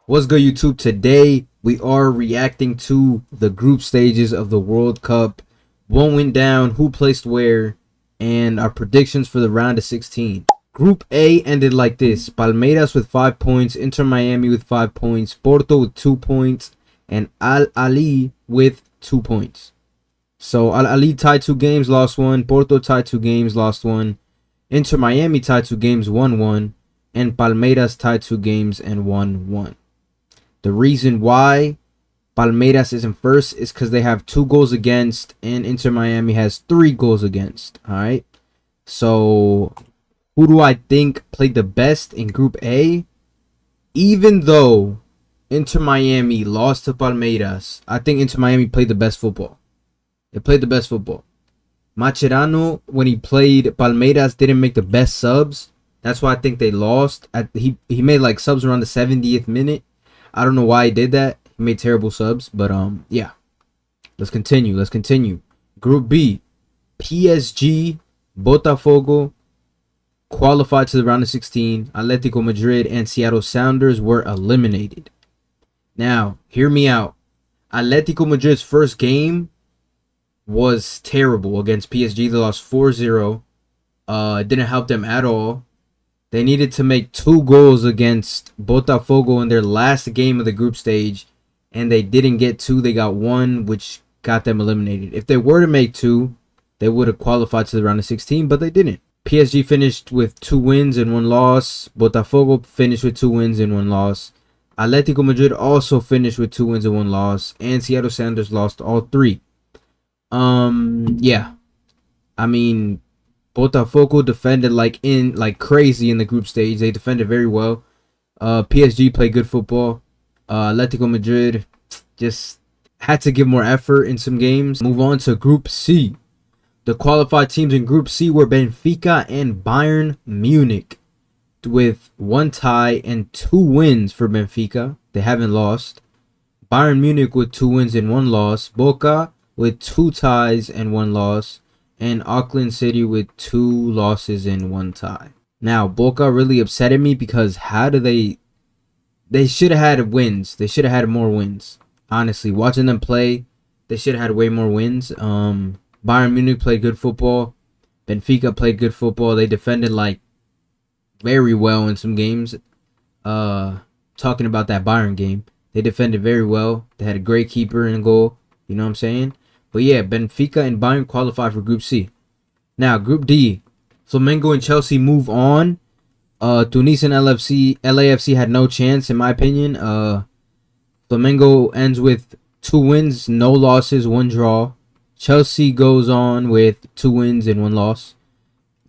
What's good, YouTube? Today we are reacting to the group stages of the World Cup. One went down, who placed where, and our predictions for the round of 16. Group A ended like this: Palmeiras with 5 points, Inter Miami with 5 points, Porto with 2 points, and Al Ahly with 2 points. So Al Ahly tied 2 games, lost 1. Porto tied 2 games, lost 1. Inter Miami tied 2 games, won 1. And Palmeiras tied 2 games and won 1. The reason why Palmeiras isn't first is because they have 2 goals against and Inter Miami has 3 goals against. Alright. So who do I think played the best in Group A? Even though Inter Miami lost to Palmeiras, I think Inter Miami played the best football. They played the best football. Mascherano, when he played Palmeiras, didn't make the best subs. That's why I think they lost. He made like subs around the 70th minute. I don't know why he did that. He made terrible subs, but yeah. Let's continue. Group B, PSG, Botafogo qualified to the round of 16. Atletico Madrid and Seattle Sounders were eliminated. Now, hear me out. Atletico Madrid's first game was terrible against PSG. They lost 4-0. It didn't help them at all. They needed to make 2 goals against Botafogo in their last game of the group stage, and they didn't get 2. They got 1, which got them eliminated. If they were to make 2, they would have qualified to the round of 16, but they didn't. PSG finished with 2 wins and 1 loss. Botafogo finished with 2 wins and 1 loss. Atletico Madrid also finished with 2 wins and 1 loss, and Seattle Sounders lost all 3. Yeah. I mean, Botafogo defended like crazy in the group stage. They defended very well. PSG played good football. Atletico Madrid just had to give more effort in some games. Move on to Group C. The qualified teams in Group C were Benfica and Bayern Munich, with 1 tie and 2 wins for Benfica. They haven't lost. Bayern Munich with 2 wins and 1 loss. Boca with 2 ties and 1 loss. And Auckland City with 2 losses and 1 tie. Now, Boca really upsetted me because how do they should have had wins. They should have had more wins. Honestly, watching them play, they should have had way more wins. Bayern Munich played good football. Benfica played good football. They defended like very well in some games. Talking about that Bayern game, they defended very well. They had a great keeper in goal. You know what I'm saying? But yeah, Benfica and Bayern qualified for Group C. Now, Group D, Flamengo and Chelsea move on. Tunis and LAFC had no chance, in my opinion. Flamengo ends with 2 wins, no losses, 1 draw. Chelsea goes on with 2 wins and 1 loss.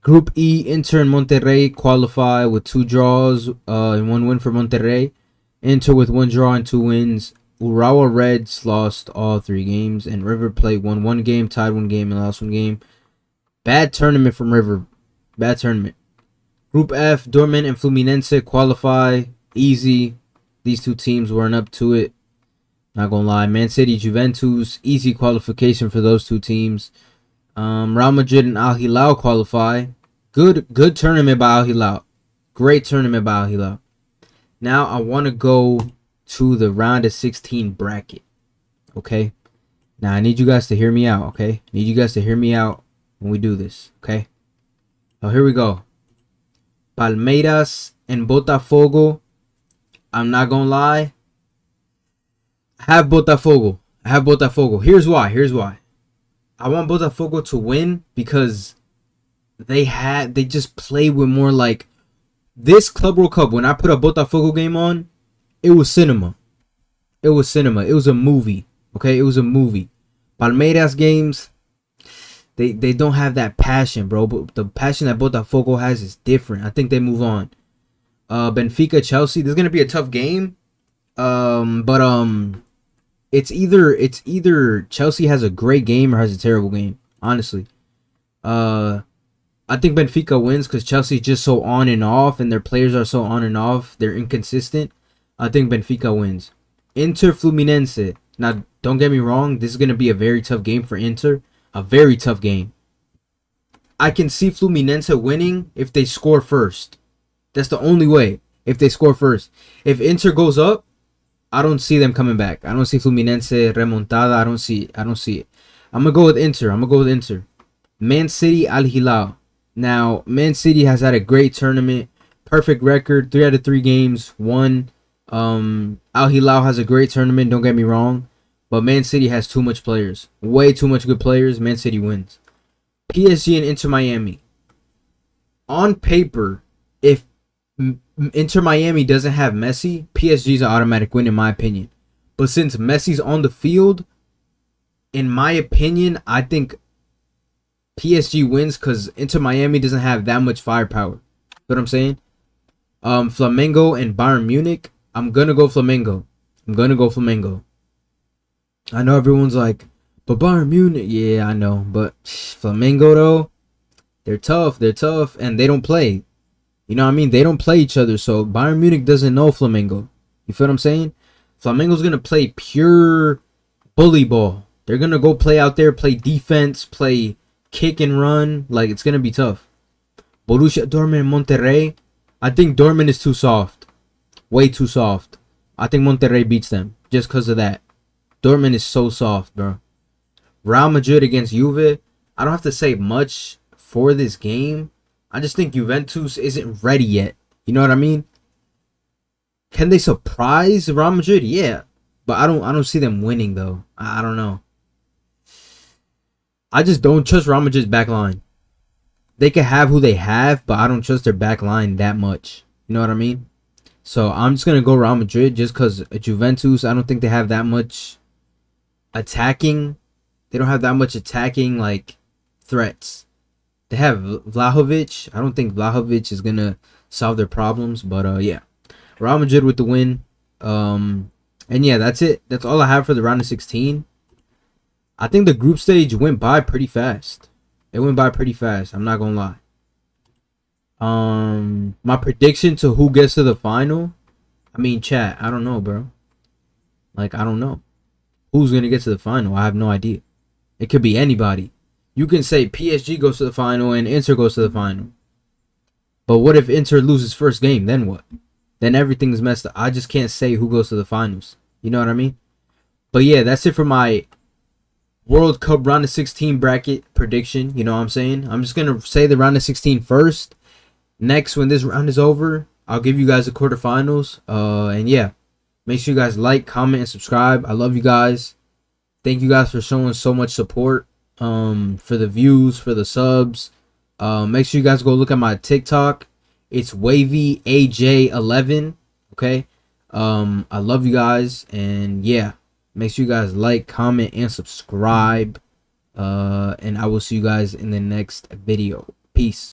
Group E, Inter and Monterrey qualify with 2 draws and 1 win for Monterrey. Inter with 1 draw and 2 wins. Urawa Reds lost all 3 games, and River Plate won 1 game, tied 1 game, and lost 1 game. Bad tournament from River. Bad tournament. Group F, Dortmund and Fluminense qualify. Easy. These 2 teams weren't up to it. Not gonna lie. Man City, Juventus, easy qualification for those 2 teams. Real Madrid and Al Hilal qualify. Good tournament by Al Hilal. Great tournament by Al Hilal. Now I want to go to the round of 16 bracket. Okay? Now I need you guys to hear me out, okay? Need you guys to hear me out when we do this, okay? Oh, here we go. Palmeiras and Botafogo. I'm not gonna lie. I have Botafogo. Here's why. I want Botafogo to win because they just play with more like this Club World Cup. When I put a Botafogo game on, it was cinema. It was a movie. Okay, it was a movie. Palmeiras games, they don't have that passion, bro. But the passion that Botafogo has is different. I think they move on. Benfica, Chelsea. This is gonna be a tough game. It's either Chelsea has a great game or has a terrible game. Honestly, I think Benfica wins because Chelsea's just so on and off, and their players are so on and off. They're inconsistent. I think Benfica wins. Inter Fluminense. Now, don't get me wrong. This is going to be a very tough game for Inter. A very tough game. I can see Fluminense winning if they score first. That's the only way. If they score first. If Inter goes up, I don't see them coming back. I don't see Fluminense remontada. I don't see it. I don't see it. I'm gonna go with Inter. I'm gonna go with Inter. Man City, Al Hilal. Now, Man City has had a great tournament, perfect record, 3 out of 3 games won. Al Hilal has a great tournament. Don't get me wrong, but Man City has too much players, way too much good players. Man City wins. PSG and Inter Miami. On paper, if Inter Miami doesn't have Messi, PSG is an automatic win in my opinion. But since Messi's on the field, in my opinion, I think PSG wins because Inter Miami doesn't have that much firepower. You know what I'm saying? Flamengo and Bayern Munich. I'm gonna go Flamengo. I'm gonna go Flamengo. I know everyone's like, but Bayern Munich, yeah, I know, but Flamengo though, they're tough. They're tough, and they don't play. You know what I mean? They don't play each other, so Bayern Munich doesn't know Flamengo. You feel what I'm saying? Flamengo's gonna play pure bully ball. They're gonna go play out there, play defense, play kick and run. Like, it's gonna be tough. Borussia Dortmund and Monterrey. I think Dortmund is too soft. Way too soft. I think Monterrey beats them just because of that. Dortmund is so soft, bro. Real Madrid against Juve. I don't have to say much for this game. I just think Juventus isn't ready yet. You know what I mean? Can they surprise Real Madrid? Yeah. But I don't see them winning though. I don't know. I just don't trust Real Madrid's back line. They can have who they have, but I don't trust their back line that much. You know what I mean? So I'm just going to go Real Madrid just because Juventus, I don't think they have that much attacking. They don't have that much attacking, like, threats. They have Vlahovic. I don't think Vlahovic is going to solve their problems. But, yeah. Real Madrid with the win. And, yeah, that's it. That's all I have for the round of 16. I think the group stage went by pretty fast. It went by pretty fast. I'm not going to lie. My prediction to who gets to the final. I mean, chat. I don't know, bro. Like, I don't know. Who's going to get to the final? I have no idea. It could be anybody. You can say PSG goes to the final and Inter goes to the final. But what if Inter loses first game? Then what? Then everything's messed up. I just can't say who goes to the finals. You know what I mean? But yeah, that's it for my World Cup round of 16 bracket prediction. You know what I'm saying? I'm just going to say the round of 16 first. Next, when this round is over, I'll give you guys the quarterfinals. And yeah, make sure you guys like, comment, and subscribe. I love you guys. Thank you guys for showing so much support. For the views, for the subs. Make sure you guys go look at my TikTok. It's WavyAJ11. Okay. I love you guys. And yeah, make sure you guys like, comment, and subscribe. And I will see you guys in the next video. Peace.